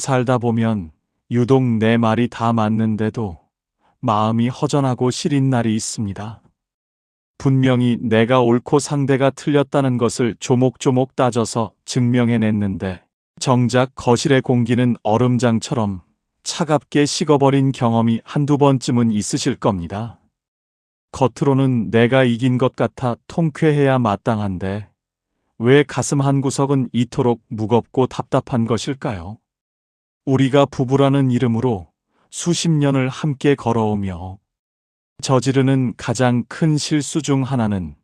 살다 보면 유독 내 말이 다 맞는데도 마음이 허전하고 시린 날이 있습니다. 분명히 내가 옳고 상대가 틀렸다는 것을 조목조목 따져서 증명해냈는데 정작 거실의 공기는 얼음장처럼 차갑게 식어버린 경험이 한두 번쯤은 있으실 겁니다. 겉으로는 내가 이긴 것 같아 통쾌해야 마땅한데 왜 가슴 한구석은 이토록 무겁고 답답한 것일까요? 우리가 부부라는 이름으로 수십 년을 함께 걸어오며 저지르는 가장 큰 실수 중 하나는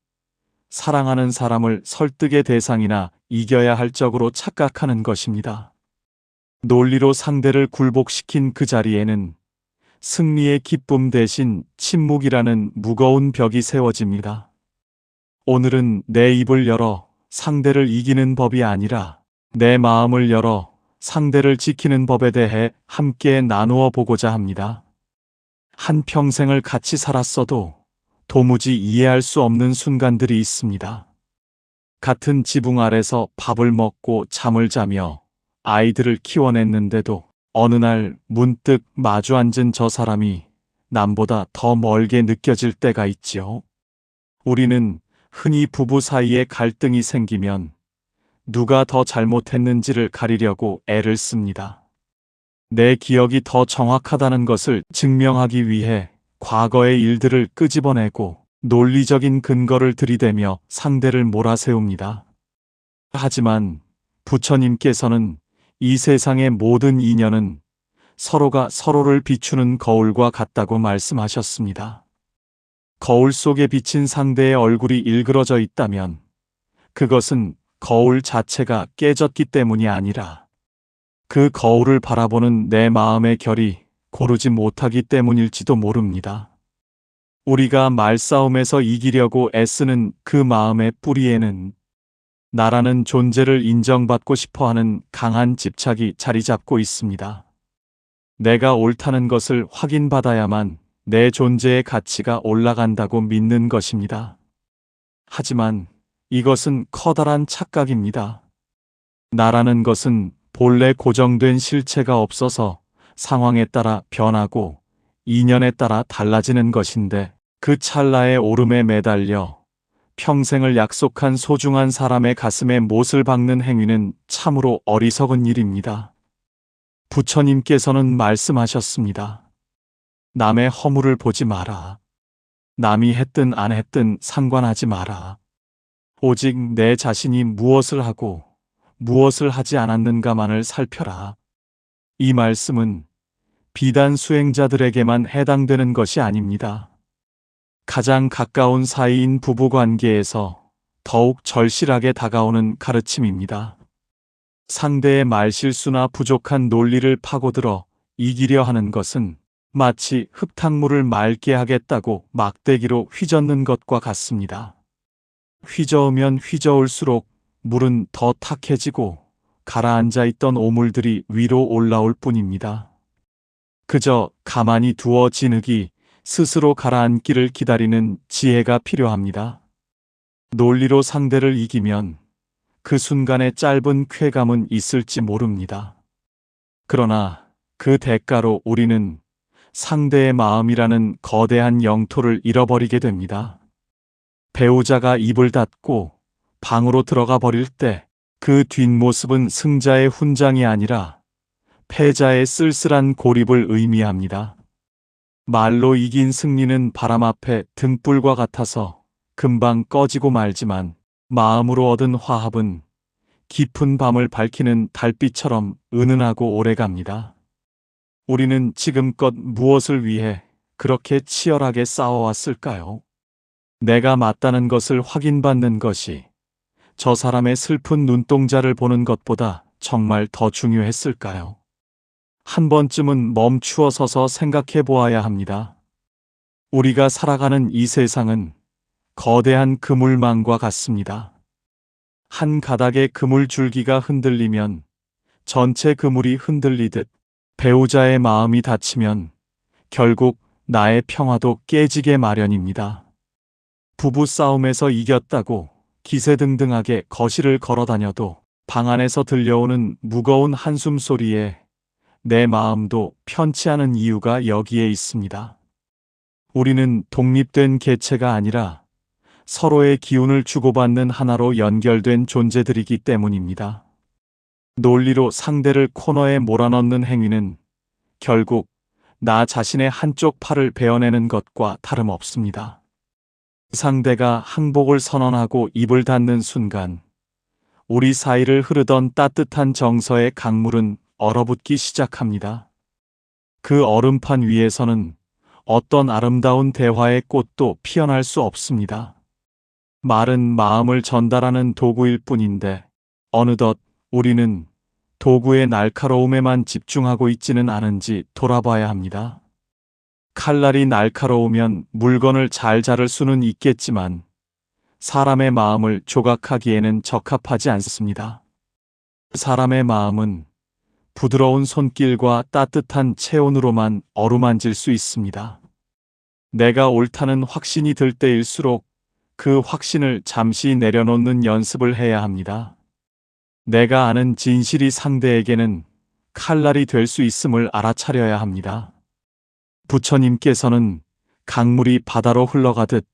사랑하는 사람을 설득의 대상이나 이겨야 할 적으로 착각하는 것입니다. 논리로 상대를 굴복시킨 그 자리에는 승리의 기쁨 대신 침묵이라는 무거운 벽이 세워집니다. 오늘은 내 입을 열어 상대를 이기는 법이 아니라 내 마음을 열어 상대를 지키는 법에 대해 함께 나누어 보고자 합니다. 한평생을 같이 살았어도 도무지 이해할 수 없는 순간들이 있습니다. 같은 지붕 아래서 밥을 먹고 잠을 자며 아이들을 키워냈는데도 어느 날 문득 마주 앉은 저 사람이 남보다 더 멀게 느껴질 때가 있지요. 우리는 흔히 부부 사이에 갈등이 생기면 누가 더 잘못했는지를 가리려고 애를 씁니다. 내 기억이 더 정확하다는 것을 증명하기 위해 과거의 일들을 끄집어내고 논리적인 근거를 들이대며 상대를 몰아세웁니다. 하지만 부처님께서는 이 세상의 모든 인연은 서로가 서로를 비추는 거울과 같다고 말씀하셨습니다. 거울 속에 비친 상대의 얼굴이 일그러져 있다면 그것은 거울 자체가 깨졌기 때문이 아니라 그 거울을 바라보는 내 마음의 결이 고르지 못하기 때문일지도 모릅니다. 우리가 말싸움에서 이기려고 애쓰는 그 마음의 뿌리에는 나라는 존재를 인정받고 싶어하는 강한 집착이 자리 잡고 있습니다. 내가 옳다는 것을 확인받아야만 내 존재의 가치가 올라간다고 믿는 것입니다. 하지만 이것은 커다란 착각입니다. 나라는 것은 본래 고정된 실체가 없어서 상황에 따라 변하고 인연에 따라 달라지는 것인데 그 찰나의 오름에 매달려 평생을 약속한 소중한 사람의 가슴에 못을 박는 행위는 참으로 어리석은 일입니다. 부처님께서는 말씀하셨습니다. 남의 허물을 보지 마라. 남이 했든 안 했든 상관하지 마라. 오직 내 자신이 무엇을 하고 무엇을 하지 않았는가만을 살펴라. 이 말씀은 비단 수행자들에게만 해당되는 것이 아닙니다. 가장 가까운 사이인 부부관계에서 더욱 절실하게 다가오는 가르침입니다. 상대의 말실수나 부족한 논리를 파고들어 이기려 하는 것은 마치 흙탕물을 맑게 하겠다고 막대기로 휘젓는 것과 같습니다. 휘저으면 휘저을수록 물은 더 탁해지고 가라앉아 있던 오물들이 위로 올라올 뿐입니다. 그저 가만히 두어 진흙이 스스로 가라앉기를 기다리는 지혜가 필요합니다. 논리로 상대를 이기면 그 순간의 짧은 쾌감은 있을지 모릅니다. 그러나 그 대가로 우리는 상대의 마음이라는 거대한 영토를 잃어버리게 됩니다. 배우자가 입을 닫고 방으로 들어가 버릴 때 그 뒷모습은 승자의 훈장이 아니라 패자의 쓸쓸한 고립을 의미합니다. 말로 이긴 승리는 바람 앞에 등불과 같아서 금방 꺼지고 말지만 마음으로 얻은 화합은 깊은 밤을 밝히는 달빛처럼 은은하고 오래갑니다. 우리는 지금껏 무엇을 위해 그렇게 치열하게 싸워왔을까요? 내가 맞다는 것을 확인받는 것이 저 사람의 슬픈 눈동자를 보는 것보다 정말 더 중요했을까요? 한 번쯤은 멈추어 서서 생각해 보아야 합니다. 우리가 살아가는 이 세상은 거대한 그물망과 같습니다. 한 가닥의 그물 줄기가 흔들리면 전체 그물이 흔들리듯 배우자의 마음이 다치면 결국 나의 평화도 깨지게 마련입니다. 부부 싸움에서 이겼다고 기세등등하게 거실을 걸어 다녀도 방 안에서 들려오는 무거운 한숨 소리에 내 마음도 편치 않은 이유가 여기에 있습니다. 우리는 독립된 개체가 아니라 서로의 기운을 주고받는 하나로 연결된 존재들이기 때문입니다. 논리로 상대를 코너에 몰아넣는 행위는 결국 나 자신의 한쪽 팔을 베어내는 것과 다름없습니다. 상대가 항복을 선언하고 입을 닫는 순간 우리 사이를 흐르던 따뜻한 정서의 강물은 얼어붙기 시작합니다. 그 얼음판 위에서는 어떤 아름다운 대화의 꽃도 피어날 수 없습니다. 말은 마음을 전달하는 도구일 뿐인데 어느덧 우리는 도구의 날카로움에만 집중하고 있지는 않은지 돌아봐야 합니다. 칼날이 날카로우면 물건을 잘 자를 수는 있겠지만 사람의 마음을 조각하기에는 적합하지 않습니다. 사람의 마음은 부드러운 손길과 따뜻한 체온으로만 어루만질 수 있습니다. 내가 옳다는 확신이 들 때일수록 그 확신을 잠시 내려놓는 연습을 해야 합니다. 내가 아는 진실이 상대에게는 칼날이 될 수 있음을 알아차려야 합니다. 부처님께서는 강물이 바다로 흘러가듯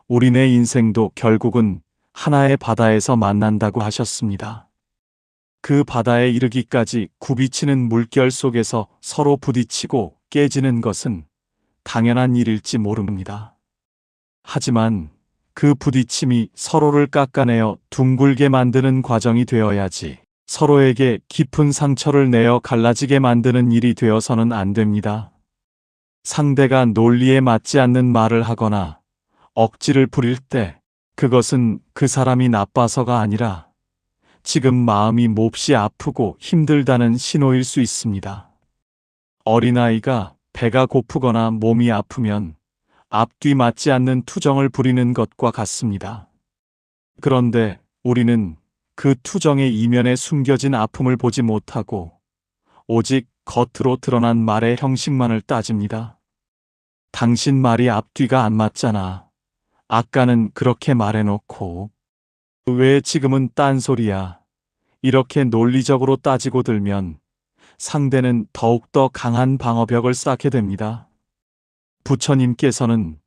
우리네 인생도 결국은 하나의 바다에서 만난다고 하셨습니다. 그 바다에 이르기까지 굽이치는 물결 속에서 서로 부딪히고 깨지는 것은 당연한 일일지 모릅니다. 하지만 그 부딪힘이 서로를 깎아내어 둥글게 만드는 과정이 되어야지 서로에게 깊은 상처를 내어 갈라지게 만드는 일이 되어서는 안 됩니다. 상대가 논리에 맞지 않는 말을 하거나 억지를 부릴 때 그것은 그 사람이 나빠서가 아니라 지금 마음이 몹시 아프고 힘들다는 신호일 수 있습니다. 어린아이가 배가 고프거나 몸이 아프면 앞뒤 맞지 않는 투정을 부리는 것과 같습니다. 그런데 우리는 그 투정의 이면에 숨겨진 아픔을 보지 못하고 오직 겉으로 드러난 말의 형식만을 따집니다. 당신 말이 앞뒤가 안 맞잖아. 아까는 그렇게 말해놓고 왜 지금은 딴소리야. 이렇게 논리적으로 따지고 들면 상대는 더욱더 강한 방어벽을 쌓게 됩니다. 부처님께서는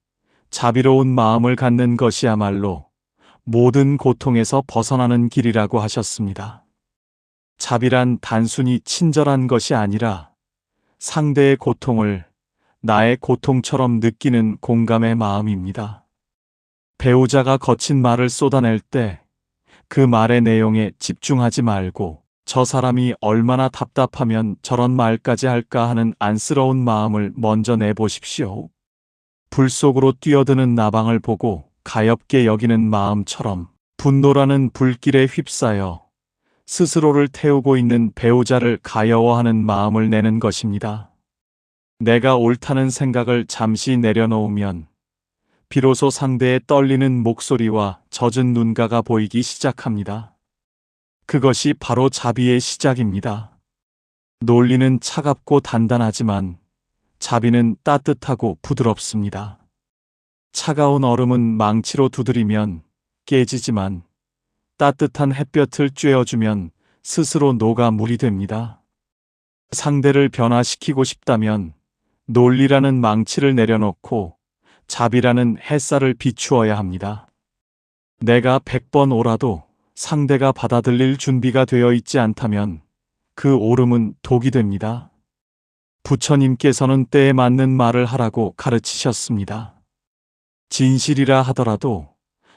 자비로운 마음을 갖는 것이야말로 모든 고통에서 벗어나는 길이라고 하셨습니다. 자비란 단순히 친절한 것이 아니라 상대의 고통을 나의 고통처럼 느끼는 공감의 마음입니다. 배우자가 거친 말을 쏟아낼 때 그 말의 내용에 집중하지 말고 저 사람이 얼마나 답답하면 저런 말까지 할까 하는 안쓰러운 마음을 먼저 내보십시오. 불 속으로 뛰어드는 나방을 보고 가엾게 여기는 마음처럼 분노라는 불길에 휩싸여 스스로를 태우고 있는 배우자를 가여워하는 마음을 내는 것입니다. 내가 옳다는 생각을 잠시 내려놓으면 비로소 상대의 떨리는 목소리와 젖은 눈가가 보이기 시작합니다. 그것이 바로 자비의 시작입니다. 논리는 차갑고 단단하지만 자비는 따뜻하고 부드럽습니다. 차가운 얼음은 망치로 두드리면 깨지지만 따뜻한 햇볕을 쬐어주면 스스로 녹아 물이 됩니다. 상대를 변화시키고 싶다면 논리라는 망치를 내려놓고 자비라는 햇살을 비추어야 합니다. 내가 100번 옳아도 상대가 받아들일 준비가 되어 있지 않다면 그 옳음은 독이 됩니다. 부처님께서는 때에 맞는 말을 하라고 가르치셨습니다. 진실이라 하더라도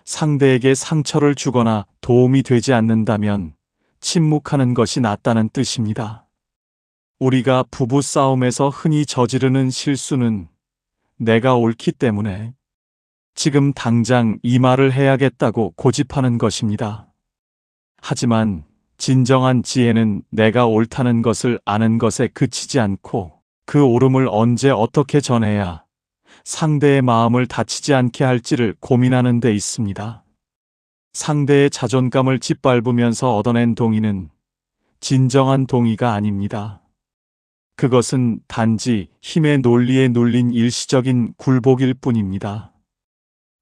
상대에게 상처를 주거나 도움이 되지 않는다면 침묵하는 것이 낫다는 뜻입니다. 우리가 부부 싸움에서 흔히 저지르는 실수는 내가 옳기 때문에 지금 당장 이 말을 해야겠다고 고집하는 것입니다. 하지만 진정한 지혜는 내가 옳다는 것을 아는 것에 그치지 않고 그 옳음을 언제 어떻게 전해야 상대의 마음을 다치지 않게 할지를 고민하는 데 있습니다. 상대의 자존감을 짓밟으면서 얻어낸 동의는 진정한 동의가 아닙니다. 그것은 단지 힘의 논리에 눌린 일시적인 굴복일 뿐입니다.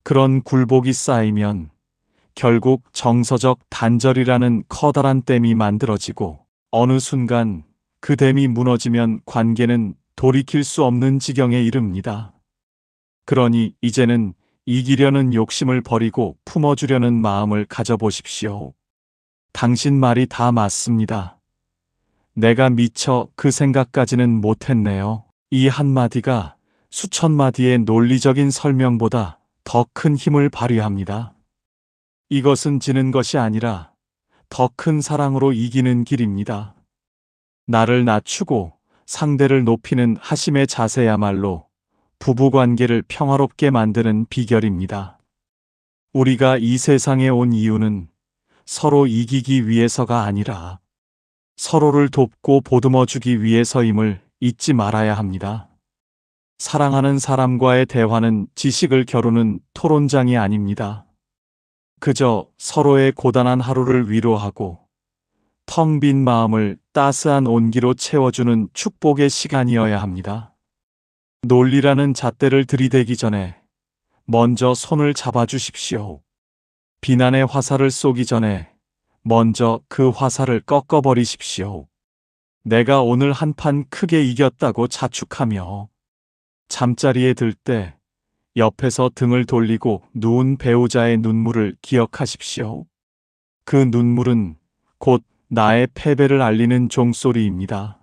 그런 굴복이 쌓이면 결국 정서적 단절이라는 커다란 댐이 만들어지고 어느 순간 그 댐이 무너지면 관계는 돌이킬 수 없는 지경에 이릅니다. 그러니 이제는 이기려는 욕심을 버리고 품어주려는 마음을 가져보십시오. 당신 말이 다 맞습니다. 내가 미처 그 생각까지는 못했네요. 이 한마디가 수천 마디의 논리적인 설명보다 더 큰 힘을 발휘합니다. 이것은 지는 것이 아니라 더 큰 사랑으로 이기는 길입니다. 나를 낮추고 상대를 높이는 하심의 자세야말로 부부관계를 평화롭게 만드는 비결입니다. 우리가 이 세상에 온 이유는 서로 이기기 위해서가 아니라 서로를 돕고 보듬어주기 위해서임을 잊지 말아야 합니다. 사랑하는 사람과의 대화는 지식을 겨루는 토론장이 아닙니다. 그저 서로의 고단한 하루를 위로하고 텅 빈 마음을 따스한 온기로 채워주는 축복의 시간이어야 합니다. 논리라는 잣대를 들이대기 전에 먼저 손을 잡아주십시오. 비난의 화살을 쏘기 전에 먼저 그 화살을 꺾어버리십시오. 내가 오늘 한판 크게 이겼다고 자축하며 잠자리에 들 때 옆에서 등을 돌리고 누운 배우자의 눈물을 기억하십시오. 그 눈물은 곧 나의 패배를 알리는 종소리입니다.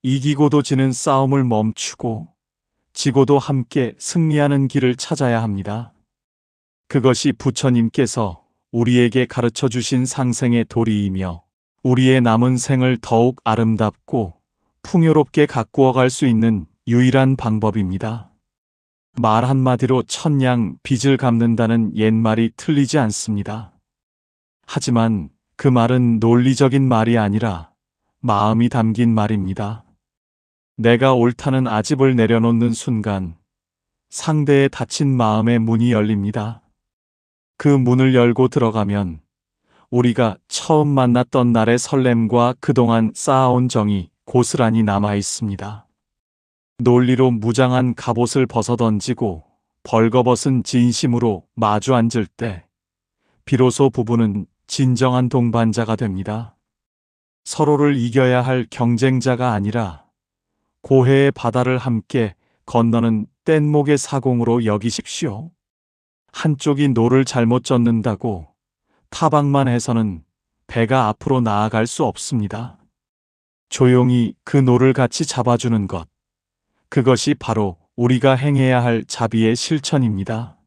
이기고도 지는 싸움을 멈추고 지고도 함께 승리하는 길을 찾아야 합니다. 그것이 부처님께서 우리에게 가르쳐 주신 상생의 도리이며 우리의 남은 생을 더욱 아름답고 풍요롭게 가꾸어 갈 수 있는 유일한 방법입니다. 말 한마디로 천냥 빚을 갚는다는 옛말이 틀리지 않습니다. 하지만 그 말은 논리적인 말이 아니라 마음이 담긴 말입니다. 내가 옳다는 아집을 내려놓는 순간 상대의 닫힌 마음의 문이 열립니다. 그 문을 열고 들어가면 우리가 처음 만났던 날의 설렘과 그동안 쌓아온 정이 고스란히 남아 있습니다. 논리로 무장한 갑옷을 벗어던지고 벌거벗은 진심으로 마주 앉을 때 비로소 부부는 진정한 동반자가 됩니다. 서로를 이겨야 할 경쟁자가 아니라 고해의 바다를 함께 건너는 뗏목의 사공으로 여기십시오. 한쪽이 노를 잘못 젓는다고 타박만 해서는 배가 앞으로 나아갈 수 없습니다. 조용히 그 노를 같이 잡아주는 것. 그것이 바로 우리가 행해야 할 자비의 실천입니다.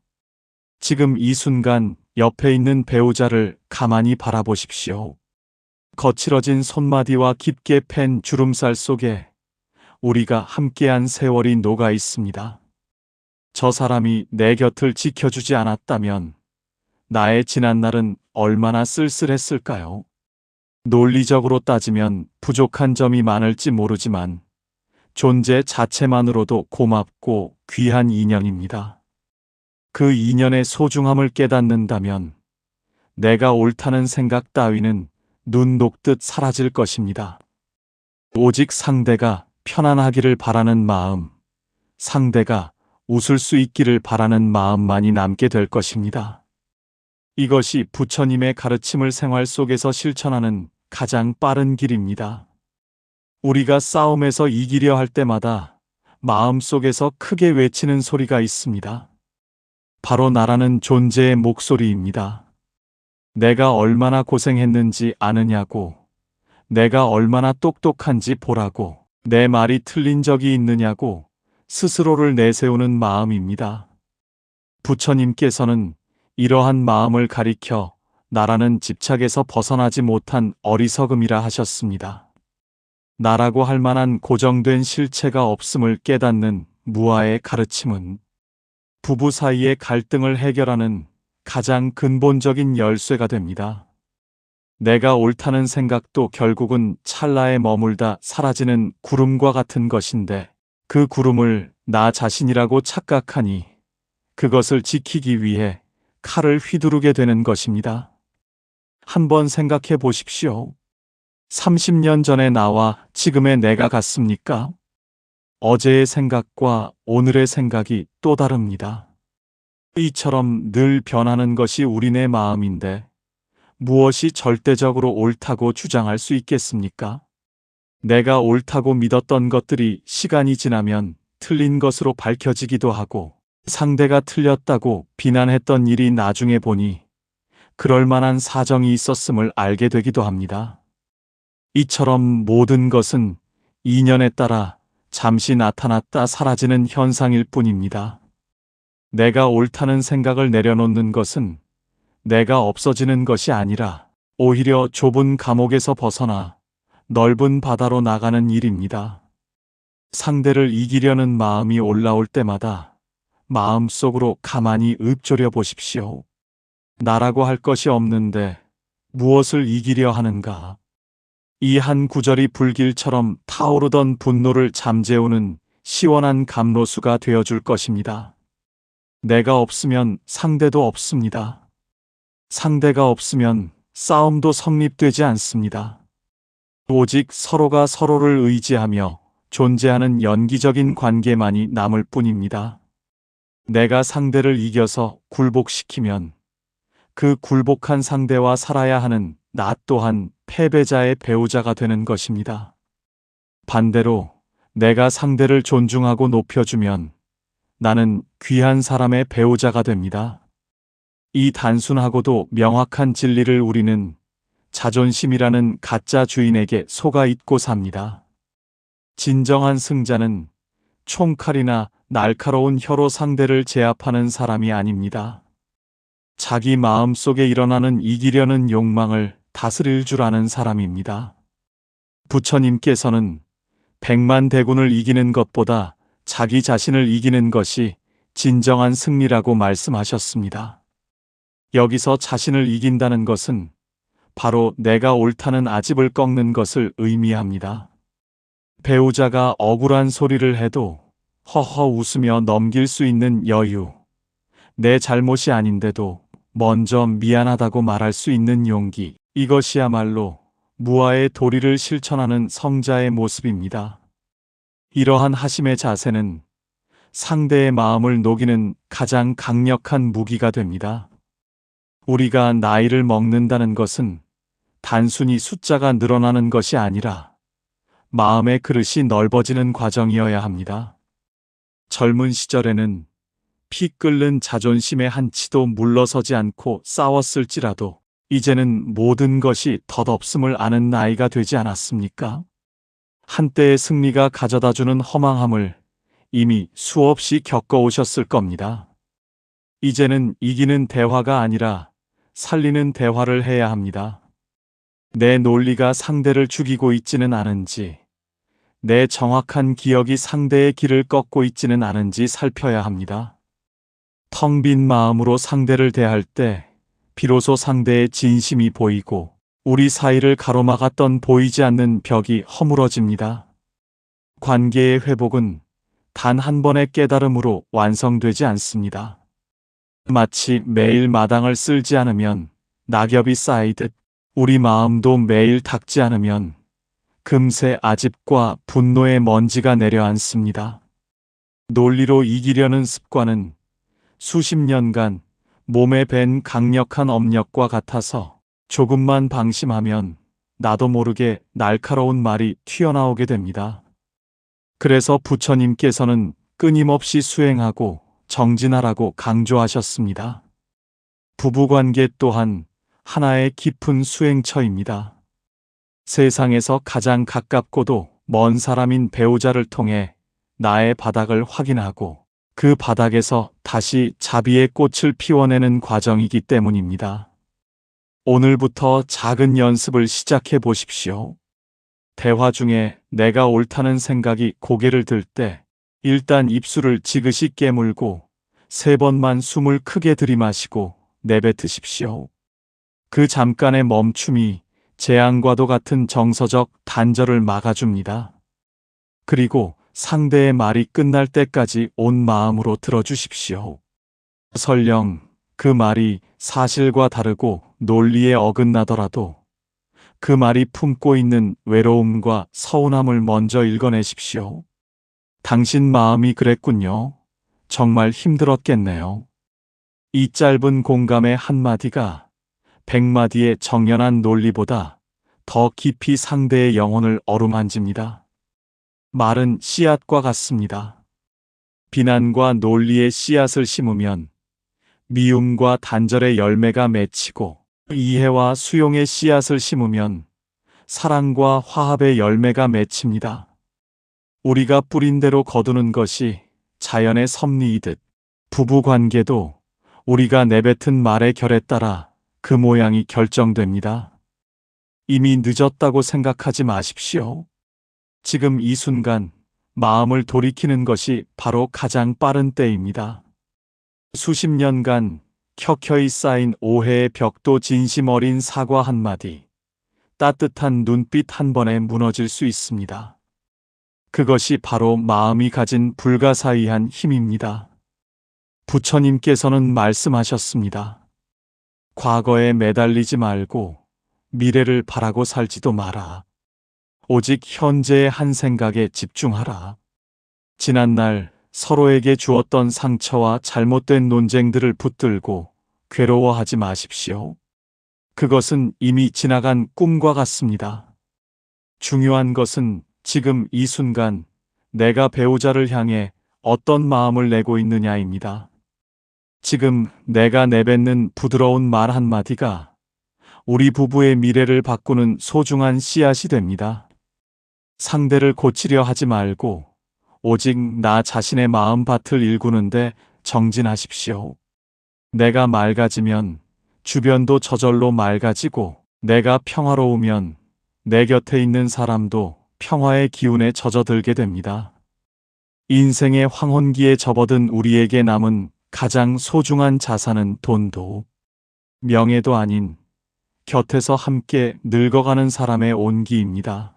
지금 이 순간 옆에 있는 배우자를 가만히 바라보십시오. 거칠어진 손마디와 깊게 팬 주름살 속에 우리가 함께한 세월이 녹아 있습니다. 저 사람이 내 곁을 지켜주지 않았다면 나의 지난날은 얼마나 쓸쓸했을까요? 논리적으로 따지면 부족한 점이 많을지 모르지만 존재 자체만으로도 고맙고 귀한 인연입니다. 그 인연의 소중함을 깨닫는다면 내가 옳다는 생각 따위는 눈 녹듯 사라질 것입니다. 오직 상대가 편안하기를 바라는 마음, 상대가 웃을 수 있기를 바라는 마음만이 남게 될 것입니다. 이것이 부처님의 가르침을 생활 속에서 실천하는 가장 빠른 길입니다. 우리가 싸움에서 이기려 할 때마다 마음속에서 크게 외치는 소리가 있습니다. 바로 나라는 존재의 목소리입니다. 내가 얼마나 고생했는지 아느냐고, 내가 얼마나 똑똑한지 보라고, 내 말이 틀린 적이 있느냐고 스스로를 내세우는 마음입니다. 부처님께서는 이러한 마음을 가리켜 나라는 집착에서 벗어나지 못한 어리석음이라 하셨습니다. 나라고 할 만한 고정된 실체가 없음을 깨닫는 무아의 가르침은 부부 사이의 갈등을 해결하는 가장 근본적인 열쇠가 됩니다. 내가 옳다는 생각도 결국은 찰나에 머물다 사라지는 구름과 같은 것인데 그 구름을 나 자신이라고 착각하니 그것을 지키기 위해 칼을 휘두르게 되는 것입니다. 한번 생각해 보십시오. 30년 전의 나와 지금의 내가 같습니까? 어제의 생각과 오늘의 생각이 또 다릅니다. 이처럼 늘 변하는 것이 우리네 마음인데 무엇이 절대적으로 옳다고 주장할 수 있겠습니까? 내가 옳다고 믿었던 것들이 시간이 지나면 틀린 것으로 밝혀지기도 하고, 상대가 틀렸다고 비난했던 일이 나중에 보니 그럴 만한 사정이 있었음을 알게 되기도 합니다. 이처럼 모든 것은 인연에 따라 잠시 나타났다 사라지는 현상일 뿐입니다. 내가 옳다는 생각을 내려놓는 것은 내가 없어지는 것이 아니라 오히려 좁은 감옥에서 벗어나 넓은 바다로 나가는 일입니다. 상대를 이기려는 마음이 올라올 때마다 마음속으로 가만히 읊조려 보십시오. 나라고 할 것이 없는데 무엇을 이기려 하는가? 이 한 구절이 불길처럼 타오르던 분노를 잠재우는 시원한 감로수가 되어줄 것입니다. 내가 없으면 상대도 없습니다. 상대가 없으면 싸움도 성립되지 않습니다. 오직 서로가 서로를 의지하며 존재하는 연기적인 관계만이 남을 뿐입니다. 내가 상대를 이겨서 굴복시키면 그 굴복한 상대와 살아야 하는 나 또한 패배자의 배우자가 되는 것입니다. 반대로 내가 상대를 존중하고 높여주면 나는 귀한 사람의 배우자가 됩니다. 이 단순하고도 명확한 진리를 우리는 자존심이라는 가짜 주인에게 속아 잊고 삽니다. 진정한 승자는 총칼이나 날카로운 혀로 상대를 제압하는 사람이 아닙니다. 자기 마음 속에 일어나는 이기려는 욕망을 다스릴 줄 아는 사람입니다. 부처님께서는 100만 대군을 이기는 것보다 자기 자신을 이기는 것이 진정한 승리라고 말씀하셨습니다. 여기서 자신을 이긴다는 것은 바로 내가 옳다는 아집을 꺾는 것을 의미합니다. 배우자가 억울한 소리를 해도 허허 웃으며 넘길 수 있는 여유, 내 잘못이 아닌데도 먼저 미안하다고 말할 수 있는 용기, 이것이야말로 무아의 도리를 실천하는 성자의 모습입니다. 이러한 하심의 자세는 상대의 마음을 녹이는 가장 강력한 무기가 됩니다. 우리가 나이를 먹는다는 것은 단순히 숫자가 늘어나는 것이 아니라 마음의 그릇이 넓어지는 과정이어야 합니다. 젊은 시절에는 피 끓는 자존심에 한치도 물러서지 않고 싸웠을지라도 이제는 모든 것이 덧없음을 아는 나이가 되지 않았습니까? 한때의 승리가 가져다주는 허망함을 이미 수없이 겪어오셨을 겁니다. 이제는 이기는 대화가 아니라 살리는 대화를 해야 합니다. 내 논리가 상대를 죽이고 있지는 않은지, 내 정확한 기억이 상대의 길을 꺾고 있지는 않은지 살펴야 합니다. 텅 빈 마음으로 상대를 대할 때 비로소 상대의 진심이 보이고 우리 사이를 가로막았던 보이지 않는 벽이 허물어집니다. 관계의 회복은 단 한 번의 깨달음으로 완성되지 않습니다. 마치 매일 마당을 쓸지 않으면 낙엽이 쌓이듯 우리 마음도 매일 닦지 않으면 금세 아집과 분노의 먼지가 내려앉습니다. 논리로 이기려는 습관은 수십 년간 몸에 밴 강력한 업력과 같아서 조금만 방심하면 나도 모르게 날카로운 말이 튀어나오게 됩니다. 그래서 부처님께서는 끊임없이 수행하고 정진하라고 강조하셨습니다. 부부관계 또한 하나의 깊은 수행처입니다. 세상에서 가장 가깝고도 먼 사람인 배우자를 통해 나의 바닥을 확인하고 그 바닥에서 다시 자비의 꽃을 피워내는 과정이기 때문입니다. 오늘부터 작은 연습을 시작해 보십시오. 대화 중에 내가 옳다는 생각이 고개를 들 때 일단 입술을 지그시 깨물고 3번만 숨을 크게 들이마시고 내뱉으십시오. 그 잠깐의 멈춤이 재앙과도 같은 정서적 단절을 막아줍니다. 그리고 상대의 말이 끝날 때까지 온 마음으로 들어주십시오. 설령 그 말이 사실과 다르고 논리에 어긋나더라도 그 말이 품고 있는 외로움과 서운함을 먼저 읽어내십시오. 당신 마음이 그랬군요. 정말 힘들었겠네요. 이 짧은 공감의 한마디가 100마디의 정연한 논리보다 더 깊이 상대의 영혼을 어루만집니다. 말은 씨앗과 같습니다. 비난과 논리의 씨앗을 심으면 미움과 단절의 열매가 맺히고, 이해와 수용의 씨앗을 심으면 사랑과 화합의 열매가 맺힙니다. 우리가 뿌린 대로 거두는 것이 자연의 섭리이듯 부부관계도 우리가 내뱉은 말의 결에 따라 그 모양이 결정됩니다. 이미 늦었다고 생각하지 마십시오. 지금 이 순간 마음을 돌이키는 것이 바로 가장 빠른 때입니다. 수십 년간 켜켜이 쌓인 오해의 벽도 진심 어린 사과 한마디, 따뜻한 눈빛 한 번에 무너질 수 있습니다. 그것이 바로 마음이 가진 불가사의한 힘입니다. 부처님께서는 말씀하셨습니다. 과거에 매달리지 말고 미래를 바라고 살지도 마라. 오직 현재의 한 생각에 집중하라. 지난날 서로에게 주었던 상처와 잘못된 논쟁들을 붙들고 괴로워하지 마십시오. 그것은 이미 지나간 꿈과 같습니다. 중요한 것은 지금 이 순간 내가 배우자를 향해 어떤 마음을 내고 있느냐입니다. 지금 내가 내뱉는 부드러운 말 한마디가 우리 부부의 미래를 바꾸는 소중한 씨앗이 됩니다. 상대를 고치려 하지 말고 오직 나 자신의 마음밭을 일구는데 정진하십시오. 내가 맑아지면 주변도 저절로 맑아지고, 내가 평화로우면 내 곁에 있는 사람도 평화의 기운에 젖어들게 됩니다. 인생의 황혼기에 접어든 우리에게 남은 가장 소중한 자산은 돈도 명예도 아닌 곁에서 함께 늙어가는 사람의 온기입니다.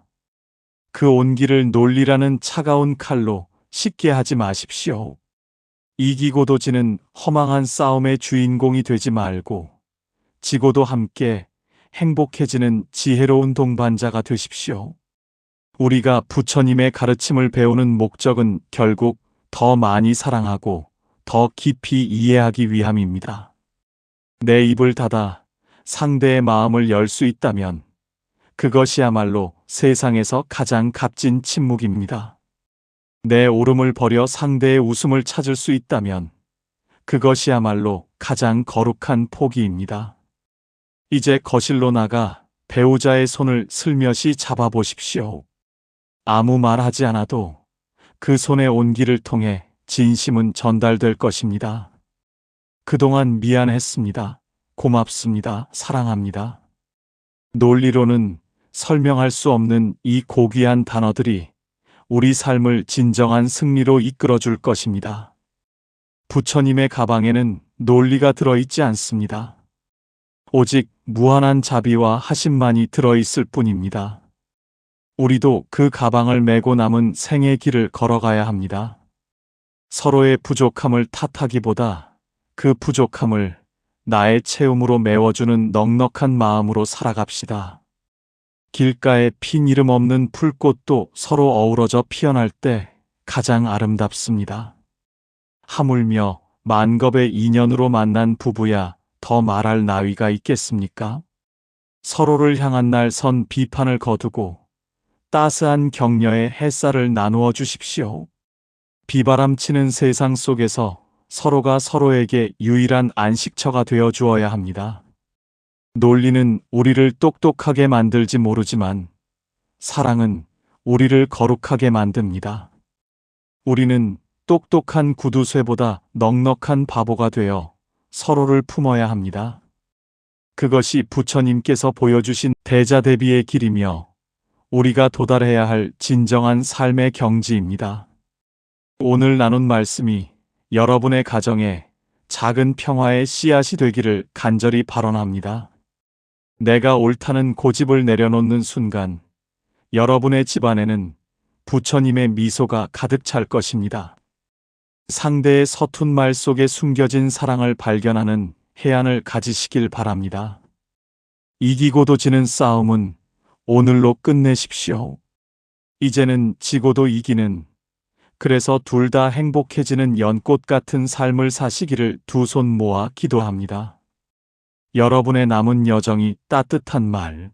그 온기를 논리라는 차가운 칼로 식게 하지 마십시오. 이기고도 지는 허망한 싸움의 주인공이 되지 말고 지고도 함께 행복해지는 지혜로운 동반자가 되십시오. 우리가 부처님의 가르침을 배우는 목적은 결국 더 많이 사랑하고 더 깊이 이해하기 위함입니다. 내 입을 닫아 상대의 마음을 열 수 있다면 그것이야말로 세상에서 가장 값진 침묵입니다. 내 울음을 버려 상대의 웃음을 찾을 수 있다면 그것이야말로 가장 거룩한 포기입니다. 이제 거실로 나가 배우자의 손을 슬며시 잡아보십시오. 아무 말 하지 않아도 그 손의 온기를 통해 진심은 전달될 것입니다. 그동안 미안했습니다. 고맙습니다. 사랑합니다. 논리로는 설명할 수 없는 이 고귀한 단어들이 우리 삶을 진정한 승리로 이끌어줄 것입니다. 부처님의 가방에는 논리가 들어있지 않습니다. 오직 무한한 자비와 하심만이 들어있을 뿐입니다. 우리도 그 가방을 메고 남은 생의 길을 걸어가야 합니다. 서로의 부족함을 탓하기보다 그 부족함을 나의 채움으로 메워주는 넉넉한 마음으로 살아갑시다. 길가에 핀 이름 없는 풀꽃도 서로 어우러져 피어날 때 가장 아름답습니다. 하물며 만겁의 인연으로 만난 부부야 더 말할 나위가 있겠습니까? 서로를 향한 날 선 비판을 거두고 따스한 격려의 햇살을 나누어 주십시오. 비바람치는 세상 속에서 서로가 서로에게 유일한 안식처가 되어 주어야 합니다. 논리는 우리를 똑똑하게 만들지 모르지만 사랑은 우리를 거룩하게 만듭니다. 우리는 똑똑한 구두쇠보다 넉넉한 바보가 되어 서로를 품어야 합니다. 그것이 부처님께서 보여주신 대자대비의 길이며 우리가 도달해야 할 진정한 삶의 경지입니다. 오늘 나눈 말씀이 여러분의 가정에 작은 평화의 씨앗이 되기를 간절히 발언합니다. 내가 옳다는 고집을 내려놓는 순간 여러분의 집안에는 부처님의 미소가 가득 찰 것입니다. 상대의 서툰 말 속에 숨겨진 사랑을 발견하는 해안을 가지시길 바랍니다. 이기고도 지는 싸움은 오늘로 끝내십시오. 이제는 지고도 이기는, 그래서 둘 다 행복해지는 연꽃 같은 삶을 사시기를 두 손 모아 기도합니다. 여러분의 남은 여정이 따뜻한 말,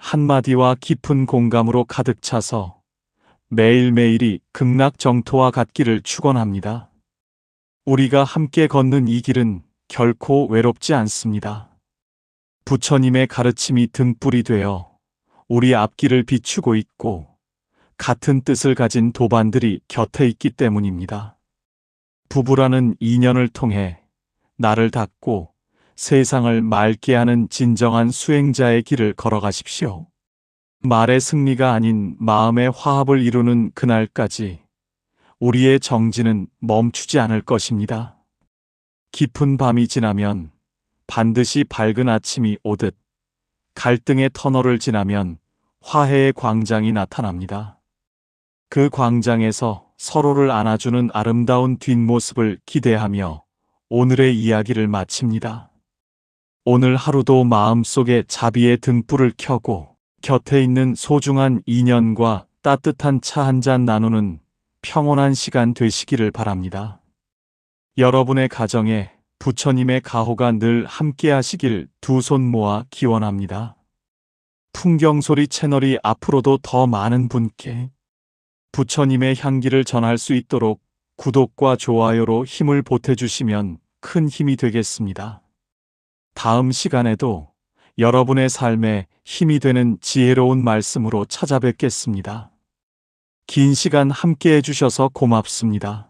한마디와 깊은 공감으로 가득 차서 매일매일이 극락정토와 같기를 축원합니다. 우리가 함께 걷는 이 길은 결코 외롭지 않습니다. 부처님의 가르침이 등불이 되어 우리 앞길을 비추고 있고 같은 뜻을 가진 도반들이 곁에 있기 때문입니다. 부부라는 인연을 통해 나를 닦고 세상을 맑게 하는 진정한 수행자의 길을 걸어가십시오. 말의 승리가 아닌 마음의 화합을 이루는 그날까지 우리의 정진은 멈추지 않을 것입니다. 깊은 밤이 지나면 반드시 밝은 아침이 오듯 갈등의 터널을 지나면 화해의 광장이 나타납니다. 그 광장에서 서로를 안아주는 아름다운 뒷모습을 기대하며 오늘의 이야기를 마칩니다. 오늘 하루도 마음속에 자비의 등불을 켜고 곁에 있는 소중한 인연과 따뜻한 차 한 잔 나누는 평온한 시간 되시기를 바랍니다. 여러분의 가정에 부처님의 가호가 늘 함께 하시길 두 손 모아 기원합니다. 풍경소리 채널이 앞으로도 더 많은 분께 부처님의 향기를 전할 수 있도록 구독과 좋아요로 힘을 보태주시면 큰 힘이 되겠습니다. 다음 시간에도 여러분의 삶에 힘이 되는 지혜로운 말씀으로 찾아뵙겠습니다. 긴 시간 함께 해주셔서 고맙습니다.